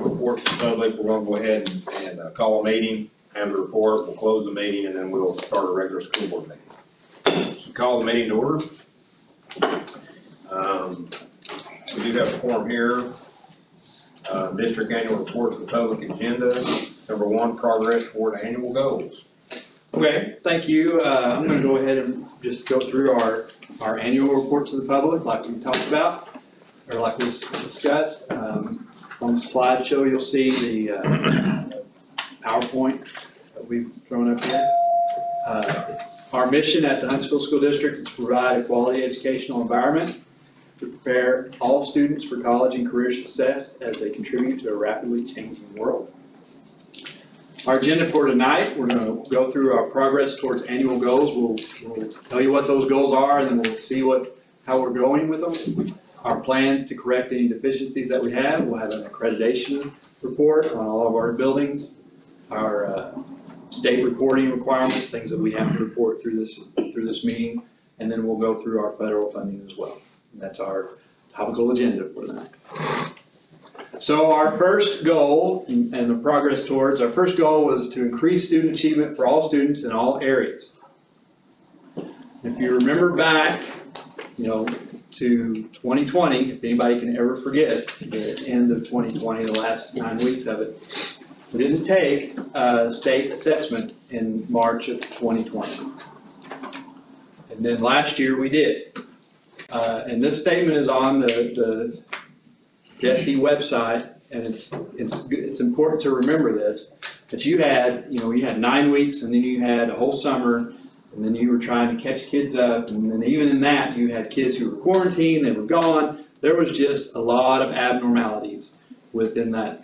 annual report to the public. We're going to go ahead and call a meeting, have the report, we'll close the meeting, and then we'll start a regular school board meeting. So call the meeting to order. We do have a form here. District annual report to the public agenda. Number 1, progress toward annual goals. Okay, thank you. I'm going to go ahead and just go through our annual report to the public like we talked about, or like we discussed. On the slideshow, you'll see the PowerPoint that we've thrown up here. Our mission at the Huntsville School District is to provide a quality educational environment to prepare all students for college and career success as they contribute to a rapidly changing world. Our agenda for tonight, we're going to go through our progress towards annual goals. We'll tell you what those goals are, and then we'll see how we're going with them. Our plans to correct any deficiencies that we have. We'll have an accreditation report on all of our buildings, our state reporting requirements, things that we have to report through this meeting, and then we'll go through our federal funding as well. And that's our topical agenda for tonight. So our first goal and the progress towards, our first goal was to increase student achievement for all students in all areas. If you remember back, to 2020, if anybody can ever forget the end of 2020, the last 9 weeks of it, we didn't take a state assessment in March of 2020. And then last year we did. And this statement is on the DESE website, and it's important to remember this, that you had 9 weeks, and then you had a whole summer, and then you were trying to catch kids up, and then even in that you had kids who were quarantined, they were gone. There was just a lot of abnormalities within that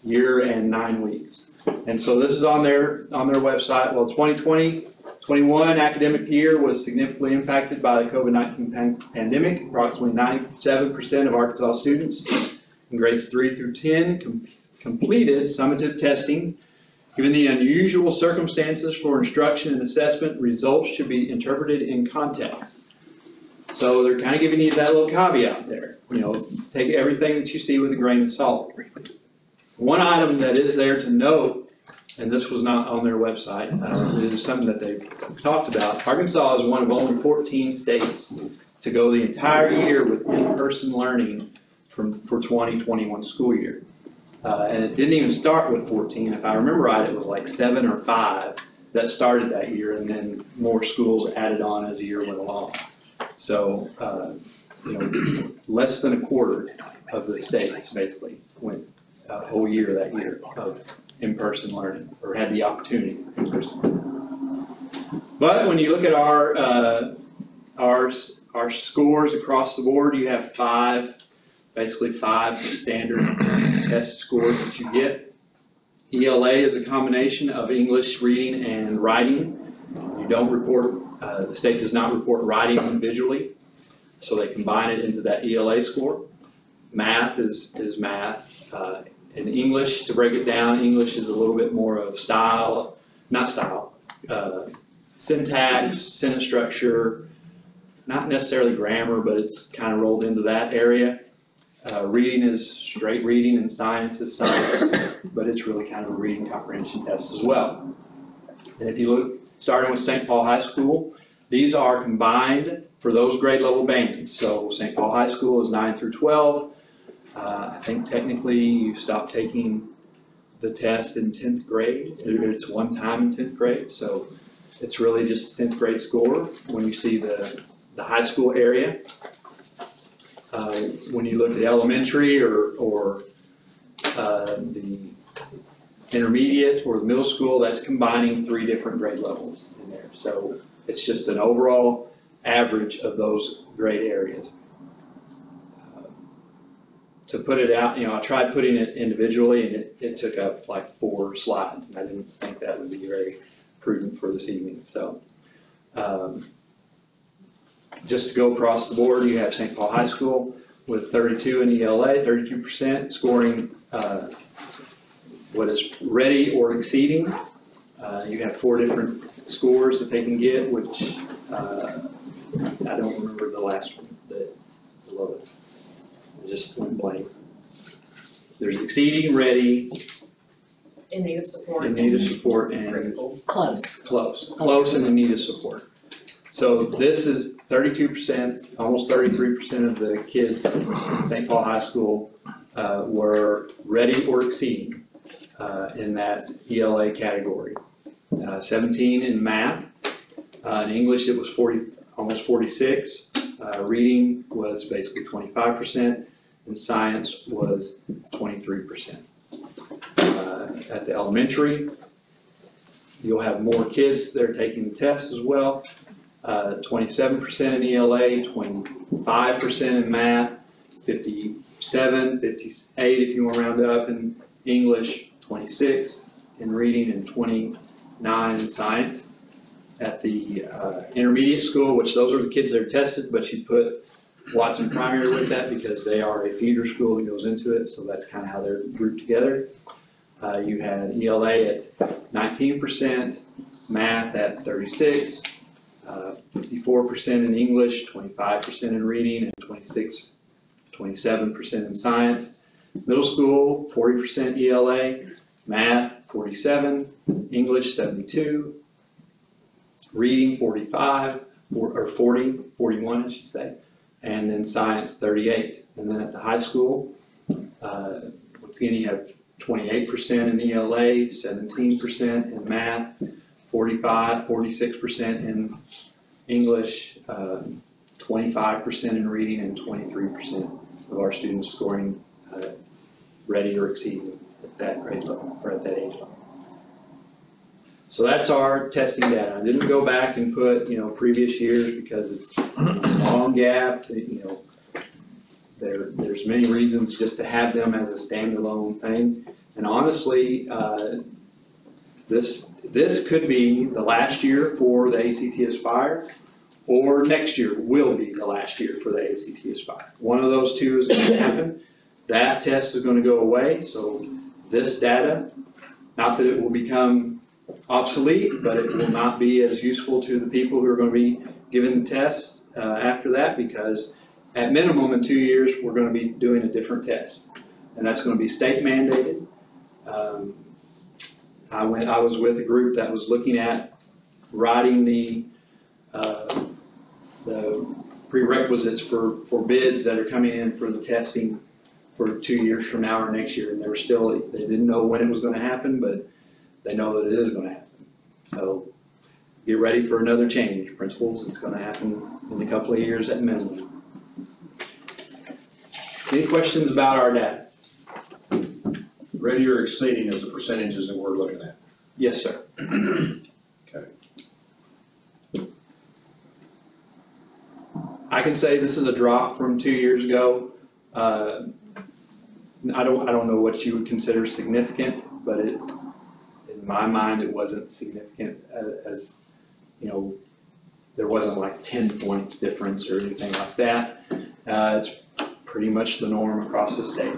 year and 9 weeks. And so this is on their website. Well, 2020-21 academic year was significantly impacted by the COVID-19 pandemic. Approximately 97% of Arkansas students in grades 3 through 10 completed summative testing. Given the unusual circumstances for instruction and assessment, results should be interpreted in context. So they're kind of giving you that little caveat there. Take everything that you see with a grain of salt. One item that is there to note, and this was not on their website, it is something that they've talked about. Arkansas is one of only 14 states to go the entire year with in-person learning for 2021 school year. And it didn't even start with 14. If I remember right, it was like 7 or 5 that started that year, and then more schools added on as the year went along. So, less than a quarter of the states basically went a whole year that year of in-person learning, or had the opportunity in person. But when you look at our scores across the board, you have basically five standard test scores that you get. ELA is a combination of English, reading, and writing. You don't report, the state does not report writing individually, so they combine it into that ELA score. Math is math. In English, to break it down, English is a little bit more of syntax, sentence structure, not necessarily grammar, but it's kind of rolled into that area. Reading is straight reading, and science is science, but it's really kind of a reading comprehension test as well. And if you look, starting with St. Paul High School, these are combined for those grade level bands. So St. Paul High School is 9 through 12. I think technically you stop taking the test in 10th grade. It's one time in 10th grade, so it's really just 10th grade score when you see the high school area. When you look at elementary or the intermediate or the middle school, that's combining 3 different grade levels in there. So it's just an overall average of those grade areas. To put it out, I tried putting it individually, and it took up like 4 slides, and I didn't think that would be very prudent for this evening. So just to go across the board, you have St. Paul High School with 32 in ELA, 32%, scoring what is ready or exceeding. You have 4 different scores that they can get, which I don't remember the last one, the lowest. I just went blank. there's exceeding, ready, In need of support. in need of support, and Critical. close and in need of support. So this is 32%, almost 33% of the kids in St. Paul High School were ready or exceeding in that ELA category. 17 in math. In English, it was almost 46. Reading was basically 25%, and science was 23%. At the elementary, you'll have more kids that are taking the test as well. 27% in ELA, 25% in math, 57, 58 if you want to round up in English, 26 in reading, and 29 in science. At the intermediate school, which those are the kids that are tested, but you put Watson Primary with that because they are a feeder school that goes into it, so that's kind of how they're grouped together. You had ELA at 19%, math at 36, 54% in English, 25% in reading, and 27% in science. Middle school, 40% ELA, math 47, English 72, reading 45, or 40, 41 I should say, and then science 38. And then at the high school, once again you have 28% in ELA, 17% in math, 46% in English, 25% in reading, and 23% of our students scoring ready or exceeding at that grade level, or at that age level. So that's our testing data. I didn't go back and put, previous years because it's a long gap. There's many reasons just to have them as a standalone thing. And honestly, this could be the last year for the ACT Aspire, or next year will be the last year for the ACT Aspire. One of those two is going to happen. That test is going to go away. So this data, not that it will become obsolete, but it will not be as useful to the people who are going to be given the tests after that, because at minimum in 2 years we're going to be doing a different test, and that's going to be state mandated. I was with a group that was looking at writing the prerequisites for bids that are coming in for the testing for 2 years from now or next year, and they didn't know when it was going to happen, but they know that it is going to happen. So get ready for another change. Principals, it's going to happen in a couple of years at minimum. Any questions about our data? Ready or exceeding is the percentages that we're looking at. Yes, sir. Okay. I can say this is a drop from 2 years ago. I don't know what you would consider significant, but in my mind it wasn't significant, as there wasn't like 10 points difference or anything like that. It's pretty much the norm across the state.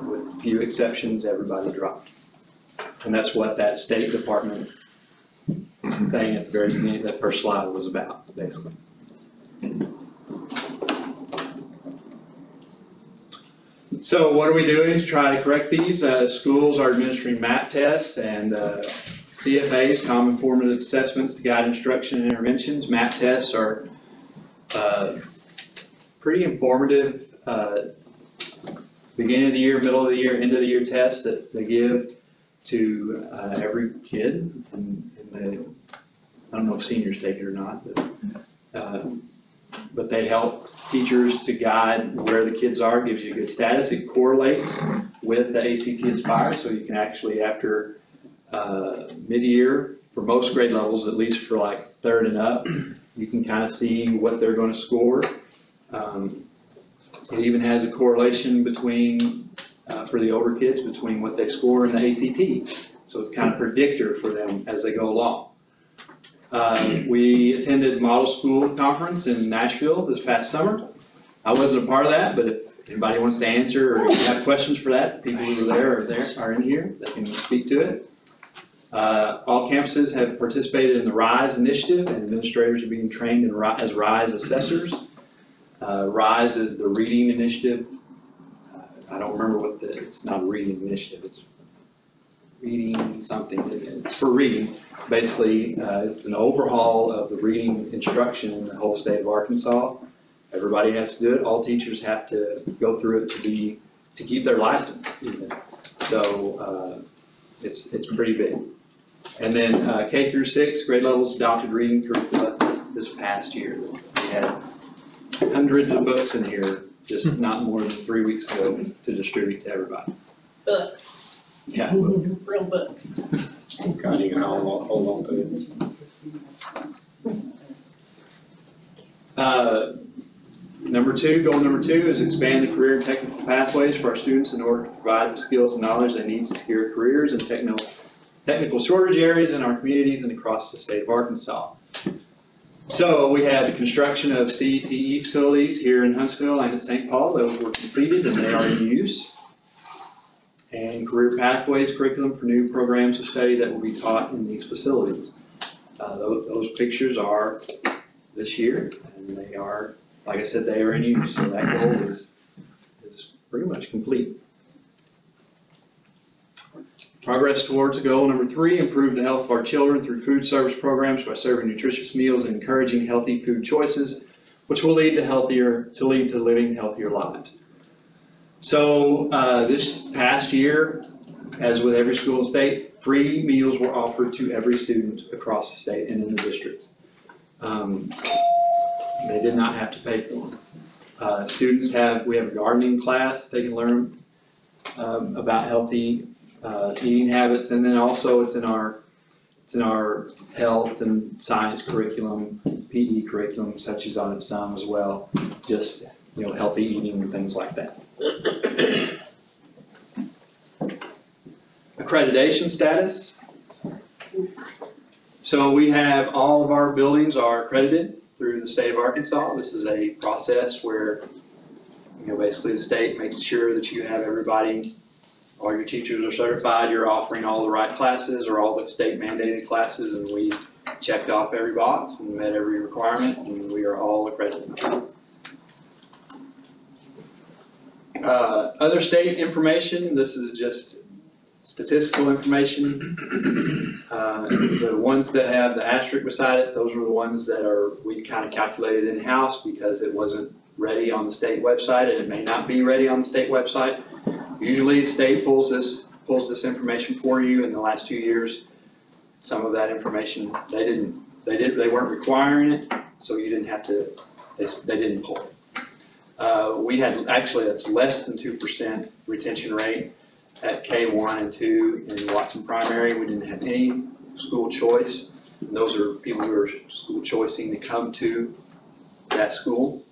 With few exceptions, everybody dropped. And that's what that State Department thing at the very beginning, that first slide was about, basically. So what are we doing to try to correct these? Schools are administering MAP tests and CFAs, Common Formative Assessments to guide instruction and interventions. MAP tests are pretty informative beginning of the year, middle of the year, end of the year tests that they give to every kid. I don't know if seniors take it or not, but they help teachers to guide where the kids are, gives you a good status. It correlates with the ACT Aspire, so you can actually, after mid-year, for most grade levels, at least for like third and up, you can kind of see what they're going to score. It even has a correlation between, for the older kids, between what they score in the ACT. So it's kind of predictor for them as they go along. We attended Model School Conference in Nashville this past summer. I wasn't a part of that, but if anybody wants to answer or have questions for that, the people who are in here, they can speak to it. All campuses have participated in the RISE initiative, and administrators are being trained as RISE assessors. RISE is the reading initiative. I don't remember what it's not a reading initiative, it's reading something, it's for reading. Basically, it's an overhaul of the reading instruction in the whole state of Arkansas. Everybody has to do it, all teachers have to go through it to keep their license even. So it's pretty big. And then K through 6 grade levels adopted reading curricula this past year. We had hundreds of books in here, just not more than 3 weeks ago, to distribute to everybody. Books, Yeah, books. real books. God, you can hold on to it. Goal number two is expand the career and technical pathways for our students in order to provide the skills and knowledge they need to secure careers in technical shortage areas in our communities and across the state of Arkansas. So we had the construction of CTE facilities here in Huntsville and in St. Paul. Those were completed and they are in use. And career pathways curriculum for new programs of study that will be taught in these facilities. Those pictures are this year, and they are, like I said, they are in use. So that goal is pretty much complete. Progress towards goal number 3, improve the health of our children through food service programs by serving nutritious meals and encouraging healthy food choices, which will lead to living healthier lives. So this past year, as with every school in the state, free meals were offered to every student across the state and in the districts. They did not have to pay for them. We have a gardening class, they can learn about healthy eating habits, and then also it's in our health and science curriculum, PE curriculum, such as on some as well, just healthy eating and things like that. Accreditation status. So we have all of our buildings are accredited through the state of Arkansas. This is a process where basically the state makes sure that you have everybody, all your teachers are certified, you're offering all the right classes or all the state mandated classes, and we checked off every box and met every requirement, and we are all accredited. Other state information, this is just statistical information. The ones that have the asterisk beside it, those are the ones that we kind of calculated in-house because it wasn't ready on the state website, and it may not be ready on the state website. Usually the state pulls this information for you. In the last 2 years, some of that information they weren't requiring it, so you didn't have to, they didn't pull it. We had, actually that's less than 2% retention rate at K1 and 2 in Watson Primary. We didn't have any school choice. And those are people who are school choicing to come to that school.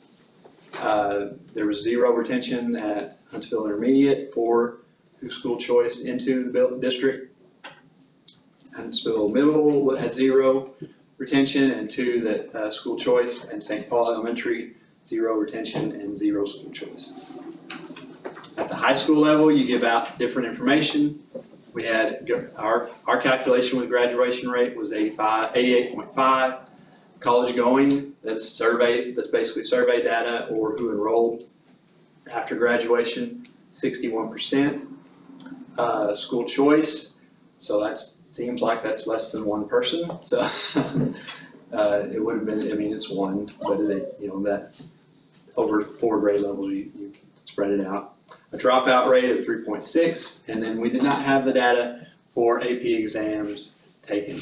There was 0 retention at Huntsville Intermediate, 4 who school choiced into the district. Huntsville Middle had 0 retention and 2 that school choice, and St. Paul Elementary 0 retention and 0 school choice. At the high school level, you give out different information. We had our calculation with graduation rate was 88.5. College going, that's basically survey data or who enrolled after graduation, 61%. School choice, so that seems like that's less than 1 person. So it would have been, I mean, it's 1, but that over 4 grade levels, you can spread it out. A dropout rate of 3.6, and then we did not have the data for AP exams taken,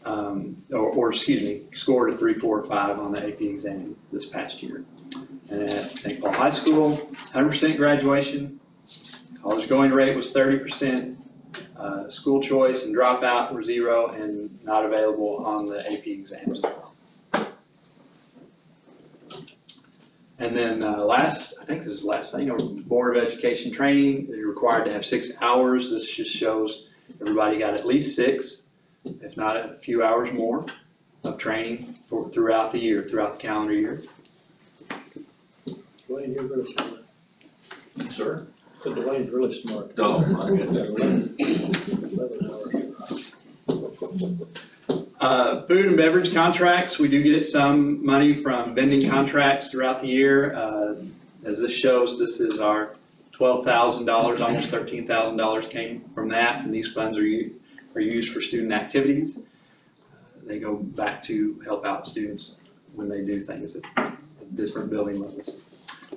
or excuse me, scored a 3, 4, or 5 on the AP exam this past year. And at St. Paul High School, 100% graduation, college going rate was 30%, school choice and dropout were 0 and not available on the AP exams as well. And then I think this is the last thing, Board of Education training, they're required to have 6 hours. This just shows everybody got at least 6, if not a few hours more of training throughout the year, throughout the calendar year. Dwayne, you're really smart. Sir? So Dwayne's really smart. Oh, my goodness. 11 hours. Food and beverage contracts, we do get some money from vending contracts throughout the year. As this shows, this is our $12,000, almost $13,000 came from that, and these funds are used for student activities. They go back to help out students when they do things at different building levels.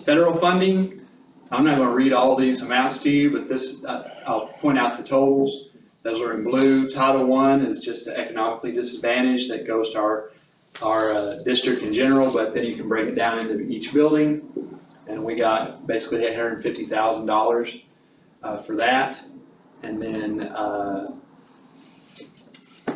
Federal funding, I'm not going to read all these amounts to you, but this, I'll point out the totals. Those are in blue. Title I is just economically disadvantaged. That goes to our district in general, but then you can break it down into each building. And we got basically $850,000 for that. And then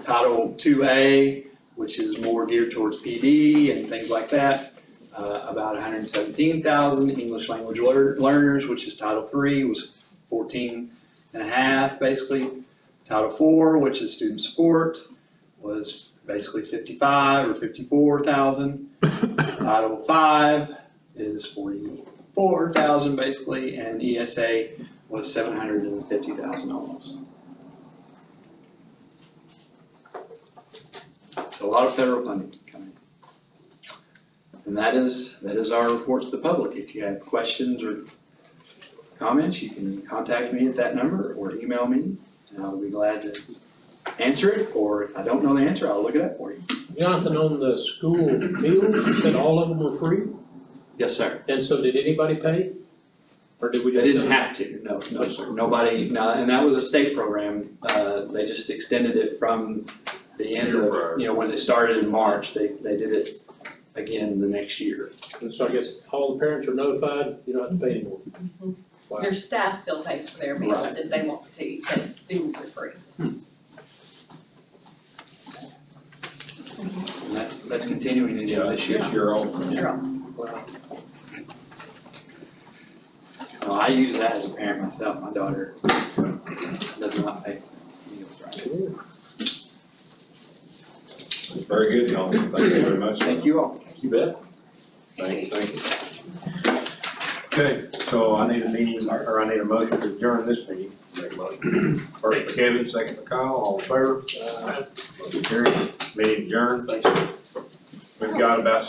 Title IIA, which is more geared towards PD and things like that, about $117,000. English language learners, which is Title III, was 14.5 basically. Title IV, which is student support, was basically 55 or 54,000. Title V is 44,000 basically, and ESA was 750,000 almost. So a lot of federal funding coming. And that is our report to the public. If you have questions or comments, you can contact me at that number or email me, and I'll be glad to answer it, or if I don't know the answer, I'll look it up for you. Jonathan, on the school meals, you said all of them were free? Yes, sir. And so did anybody pay? Or did we They just? didn't have to, no, sir. Nobody, no, and that was a state program. They just extended it from the end of, when they started in March, they did it again the next year. And so I guess all the parents are notified, you don't have to pay anymore. Wow. Your staff still pays for their meals Right. if they want to, but students are free. And that's continuing again this year. This year also. They're awesome. Wow. Well, I use that as a parent myself. My daughter does not pay meals right. Very good, Tony. Thank you very much. Thank you all. You bet. Thank you. Okay, so I need a meeting, or I need a motion to adjourn this meeting. Make a motion. First for Kevin, second for Kyle, all in favor? Motion carried. Meeting adjourned. Thanks. We've got about